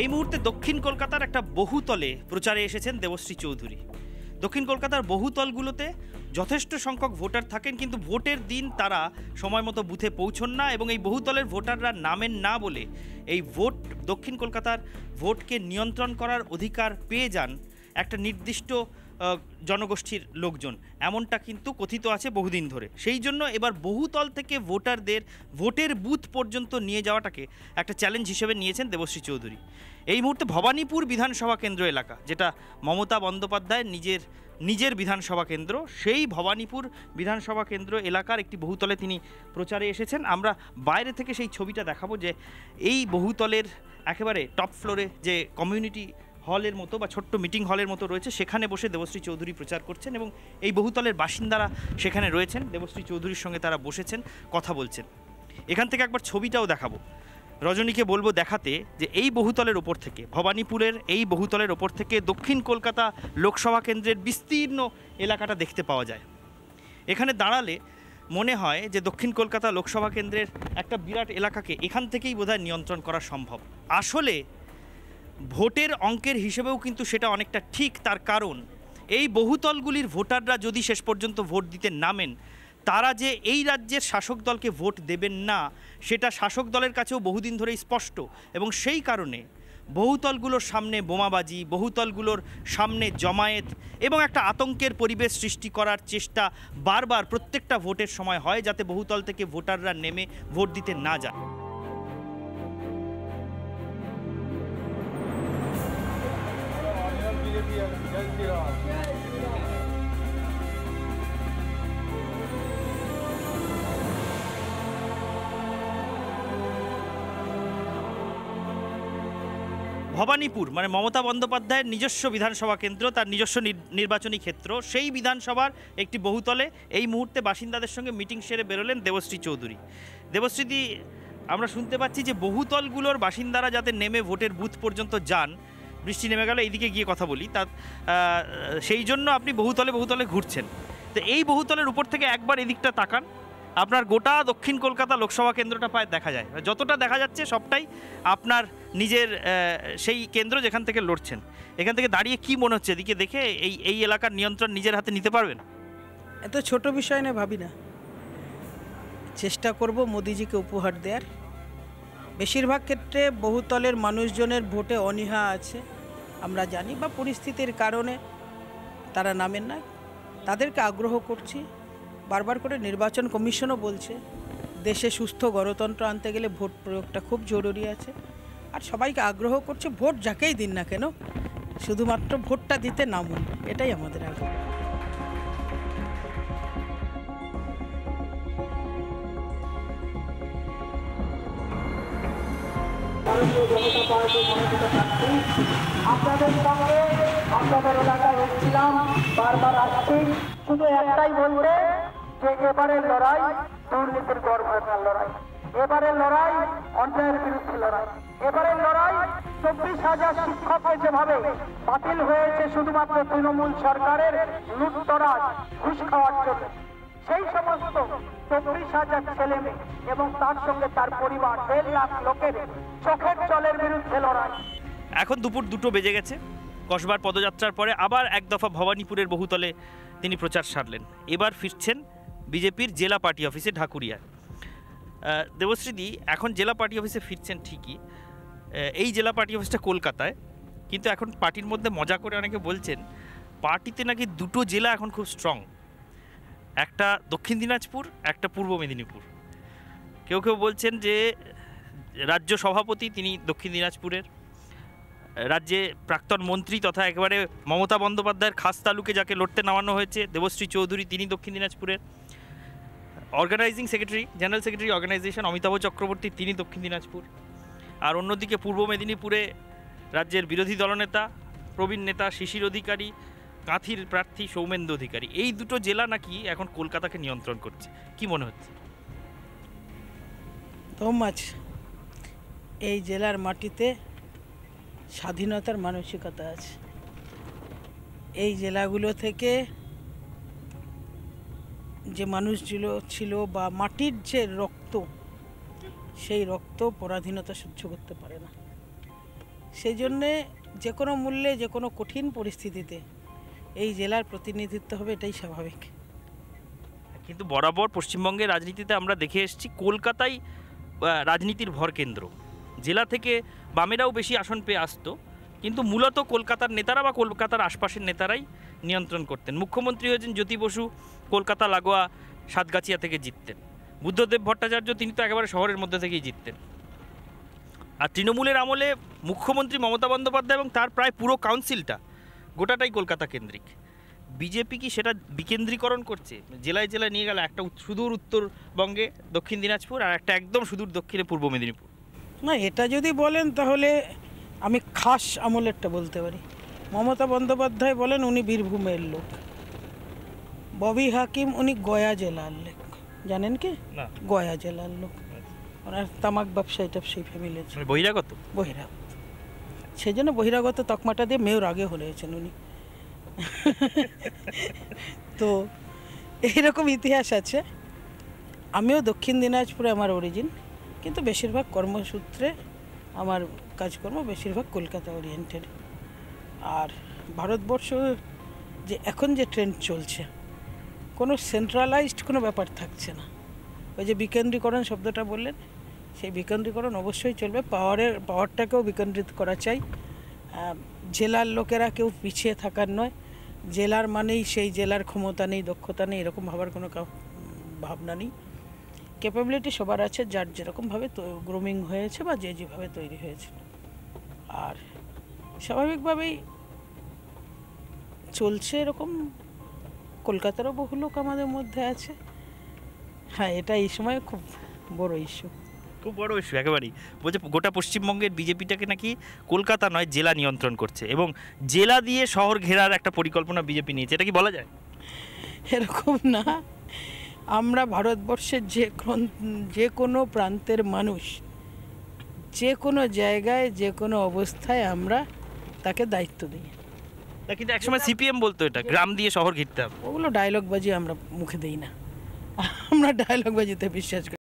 এই মুহূর্তে দক্ষিণ কলকাতার একটা বহুতলে প্রচারে এসেছেন দেবশ্রী চৌধুরী। দক্ষিণ কলকাতার বহুতলগুলোতে যথেষ্ট সংখ্যক ভোটার থাকেন, কিন্তু ভোটের দিন তারা সময় মতো বুথে পৌঁছন না এবং এই বহুতলের ভোটাররা নামেন না বলে এই ভোট দক্ষিণ কলকাতার ভোটকে নিয়ন্ত্রণ করার অধিকার পেয়ে যান একটা নির্দিষ্ট জনগোষ্ঠীর লোকজন, এমনটা কিন্তু কথিত আছে বহুদিন ধরে। সেই জন্য এবার বহুতল থেকে ভোটারদের ভোটের বুথ পর্যন্ত নিয়ে যাওয়াটাকে একটা চ্যালেঞ্জ হিসেবে নিয়েছেন দেবশ্রী চৌধুরী। এই মুহূর্তে ভবানীপুর বিধানসভা কেন্দ্র এলাকা, যেটা মমতা বন্দ্যোপাধ্যায়ের নিজের বিধানসভা কেন্দ্র, সেই ভবানীপুর বিধানসভা কেন্দ্র এলাকার একটি বহুতলে তিনি প্রচারে এসেছেন। আমরা বাইরে থেকে সেই ছবিটা দেখাবো যে এই বহুতলের একেবারে টপ ফ্লোরে যে কমিউনিটি হলের মতো বা ছোট্ট মিটিং হলের মতো রয়েছে, সেখানে বসে দেবশ্রী চৌধুরী প্রচার করছেন এবং এই বহুতলের বাসিন্দারা সেখানে রয়েছেন, দেবশ্রী চৌধুরীর সঙ্গে তারা বসেছেন, কথা বলছেন। এখান থেকে একবার ছবিটাও দেখাবো। রজনীকে বলবো দেখাতে যে এই বহুতলের ওপর থেকে, ভবানীপুরের এই বহুতলের ওপর থেকে দক্ষিণ কলকাতা লোকসভা কেন্দ্রের বিস্তীর্ণ এলাকাটা দেখতে পাওয়া যায়। এখানে দাঁড়ালে মনে হয় যে দক্ষিণ কলকাতা লোকসভা কেন্দ্রের একটা বিরাট এলাকাকে এখান থেকেই বোধহয় নিয়ন্ত্রণ করা সম্ভব। আসলে ভোটের অঙ্কের হিসেবেও কিন্তু সেটা অনেকটা ঠিক, তার কারণ এই বহুতলগুলির ভোটাররা যদি শেষ পর্যন্ত ভোট দিতে নামেন, তারা যে এই রাজ্যের শাসক দলকে ভোট দেবেন না সেটা শাসক দলের কাছেও বহুদিন ধরেই স্পষ্ট এবং সেই কারণে বহুতলগুলোর সামনে বোমাবাজি, বহুতলগুলোর সামনে জমায়েত এবং একটা আতঙ্কের পরিবেশ সৃষ্টি করার চেষ্টা বারবার প্রত্যেকটা ভোটের সময় হয়, যাতে বহুতল থেকে ভোটাররা নেমে ভোট দিতে না যায়। ভবানীপুর মানে মমতা বন্দ্যোপাধ্যায়ের নিজস্ব বিধানসভা কেন্দ্র, তার নিজস্ব নির্বাচনী ক্ষেত্র, সেই বিধানসভার একটি বহুতলে এই মুহূর্তে বাসিন্দাদের সঙ্গে মিটিং সেরে বেরোলেন দেবশ্রী চৌধুরী। দেবশ্রীদি, আমরা শুনতে পাচ্ছি যে বহুতলগুলোর বাসিন্দারা যাতে নেমে ভোটের বুথ পর্যন্ত যান, বৃষ্টি নেমে গেল এইদিকে গিয়ে কথা বলি, তা সেই জন্য আপনি বহুতলে ঘুরছেন। তো এই বহুতলের উপর থেকে একবার এদিকটা তাকান, আপনার গোটা দক্ষিণ কলকাতা লোকসভা কেন্দ্রটা প্রায় দেখা যায়, যতটা দেখা যাচ্ছে সবটাই আপনার নিজের সেই কেন্দ্র যেখান থেকে লড়ছেন। এখান থেকে দাঁড়িয়ে কি মনে হচ্ছে, এদিকে দেখে এই এলাকার নিয়ন্ত্রণ নিজের হাতে নিতে পারবেন? এত ছোট বিষয় না ভাবি না, চেষ্টা করব মোদিজিকে উপহার দেওয়ার। বেশিরভাগ ক্ষেত্রে বহুতলের মানুষজনের ভোটে অনীহা আছে, আমরা জানি, বা পরিস্থিতির কারণে তারা নামেন না, তাদেরকে আগ্রহ করছি। বারবার করে নির্বাচন কমিশনও বলছে দেশে সুস্থ গণতন্ত্র আনতে গেলে ভোট প্রয়োগটা খুব জরুরি আছে, আর সবাইকে আগ্রহ করছে ভোট যাকেই দিন না কেন শুধুমাত্র ভোটটা দিতে নামুন, এটাই আমাদের আগ্রহ। আপনাদের সঙ্গে আপনাদের এলাকায় এসেছিলাম, বারবার আসছি, শুধু একটাই বলতে যে এবারের লড়াই দুর্নীতির গড়ভাঙার লড়াই, এবারের লড়াই অন্যায়ের বিরুদ্ধে লড়াই, এবারের লড়াই 24,000 শিক্ষকের যেভাবে বাতিল হয়েছে শুধুমাত্র তৃণমূল সরকারের লুটতরাজ ঘুষ খাওয়ার জন্য, সেই সমস্ত 24,000 ছেলে মেয়ে এবং তার সঙ্গে তার পরিবার 1.5 লাখ লোকের চোখের জলের বিরুদ্ধে লড়াই। এখন দুপুর 2টো বেজে গেছে। কসবার পদযাত্রার পরে আবার এক দফা ভবানীপুরের বহুতলে তিনি প্রচার সারলেন। এবার ফিরছেন বিজেপির জেলা পার্টি অফিসে ঢাকুরিয়ায়। দেবশ্রীদি, এখন জেলা পার্টি অফিসে ফিরছেন ঠিকই, এই জেলা পার্টি অফিসটা কলকাতায়, কিন্তু এখন পার্টির মধ্যে মজা করে অনেকে বলছেন পার্টিতে নাকি 2টো জেলা এখন খুব স্ট্রং, একটা দক্ষিণ দিনাজপুর, একটা পূর্ব মেদিনীপুর। কেউ কেউ বলছেন যে রাজ্য সভাপতি তিনি দক্ষিণ দিনাজপুরের, রাজ্যে প্রাক্তন মন্ত্রী তথা একেবারে মমতা বন্দ্যোপাধ্যায়ের খাস তালুকে যাকে লড়তে নামানো হয়েছে দেবশ্রী চৌধুরী, তিনি দক্ষিণ দিনাজপুরের, organising secretary, general secretary organisation Amitabh Chakraborty, তিনি দক্ষিণ দিনাজপুর। আর অন্যদিকে পূর্ব মেদিনীপুরে রাজ্যের বিরোধী দলনেতা প্রবীণ নেতা শিশির অধিকারী, কাঁথির প্রার্থী সৌমেন্দু অধিকারী। এই 2টো জেলা নাকি এখন কলকাতাকে নিয়ন্ত্রণ করছে, কি মনে হচ্ছে? তোমাচ এই জেলার মাটিতে স্বাধীনতার মানসিকতা আছে। এই জেলাগুলো থেকে যে মানুষগুলো ছিল বা মাটির যে রক্ত, সেই রক্ত পরাধীনতা সহ্য করতে পারে না। সেই জন্যে যে কোনো মূল্যে যে কোনো কঠিন পরিস্থিতিতে এই জেলার প্রতিনিধিত্ব হবে, এটাই স্বাভাবিক। কিন্তু বরাবর পশ্চিমবঙ্গের রাজনীতিতে আমরা দেখে এসেছি কলকাতাই রাজনীতির ভরকেন্দ্র। জেলা থেকে বামেরাও বেশি আসন পেয়ে আসতো, কিন্তু মূলত কলকাতার নেতারা বা কলকাতার আশপাশের নেতারাই নিয়ন্ত্রণ করতেন। মুখ্যমন্ত্রী হয়েছেন জ্যোতি বসু, কলকাতা লাগোয়া সাতগাছিয়া থেকে জিততেন। বুদ্ধদেব ভট্টাচার্য তিনি তো একেবারে শহরের মধ্যে থেকেই জিততেন। আর তৃণমূলের আমলে মুখ্যমন্ত্রী মমতা বন্দ্যোপাধ্যায় এবং তার প্রায় পুরো কাউন্সিলটা গোটাটাই কলকাতা কেন্দ্রিক। বিজেপি কি সেটা বিকেন্দ্রীকরণ করছে? জেলায় জেলায় নিয়ে গেল, একটা সুদূর উত্তরবঙ্গে দক্ষিণ দিনাজপুর আর একটা একদম সুদূর দক্ষিণে পূর্ব মেদিনীপুর। না, এটা যদি বলেন তাহলে আমি খাস আমলেরটা বলতে পারি। মমতা বন্দ্যোপাধ্যায় বলেন উনি বীরভূমের লোক, ববি হাকিম উনি গয়া জেলার লোক, জানেন কি? না। গয়া জেলার লোক, ওনার তামাক ব্যবসায়ী টাবসায়ী ফ্যামিলি আছে, বহিরাগত। বহিরাগত, সেই জন্য বহিরাগত তকমাটা দিয়ে মেয়র আগে হয়েছেন উনি। তো এইরকম ইতিহাস আছে। আমিও দক্ষিণ দিনাজপুরে আমার অরিজিন, কিন্তু বেশিরভাগ কর্মসূত্রে আমার কাজকর্ম বেশিরভাগ কলকাতা ওরিয়েন্টেড। আর ভারতবর্ষ যে এখন যে ট্রেন্ড চলছে, কোনো সেন্ট্রালাইজড কোনো ব্যাপার থাকছে না। ওই যে বিকেন্দ্রীকরণ শব্দটা বললেন, সেই বিকেন্দ্রীকরণ অবশ্যই চলবে। পাওয়ারটাকেও বিকেন্দ্রিত করা চাই। জেলার লোকেরা কেউ পিছিয়ে থাকার নয়, জেলার মানেই সেই জেলার ক্ষমতা নেই, দক্ষতা নেই, এরকম ভাবার কোনো ভাবনা নেই। ক্যাপাবিলিটি সবার আছে, যার যেরকমভাবে গ্রুমিং হয়েছে বা যে যেভাবে তৈরি হয়েছে। আর স্বাভাবিকভাবেই চলছে এরকম। কলকাতারও বহু লোক আমাদের মধ্যে আছে। হ্যাঁ, এটা এই সময় খুব বড় ইস্যু, খুব বড় ইস্যু একেবারেই। বলছে গোটা পশ্চিমবঙ্গের বিজেপিটাকে নাকি কলকাতা নয় জেলা নিয়ন্ত্রণ করছে, এবং জেলা দিয়ে শহর ঘেরার একটা পরিকল্পনা বিজেপি নিয়েছে। এটা কি বলা যায়? এরকম না। আমরা ভারতবর্ষের যে কোনো প্রান্তের মানুষ, যে কোনো জায়গায় যে কোনো অবস্থায় আমরা তাকে দায়িত্ব দিই। না, কিন্তু একসময় সিপিএম বলতো এটা গ্রাম দিয়ে শহর ঘিরতে হবে। ওগুলো ডায়লগবাজি আমরা মুখে দিই না, আমরা ডায়লগবাজিতে বিশ্বাস করি।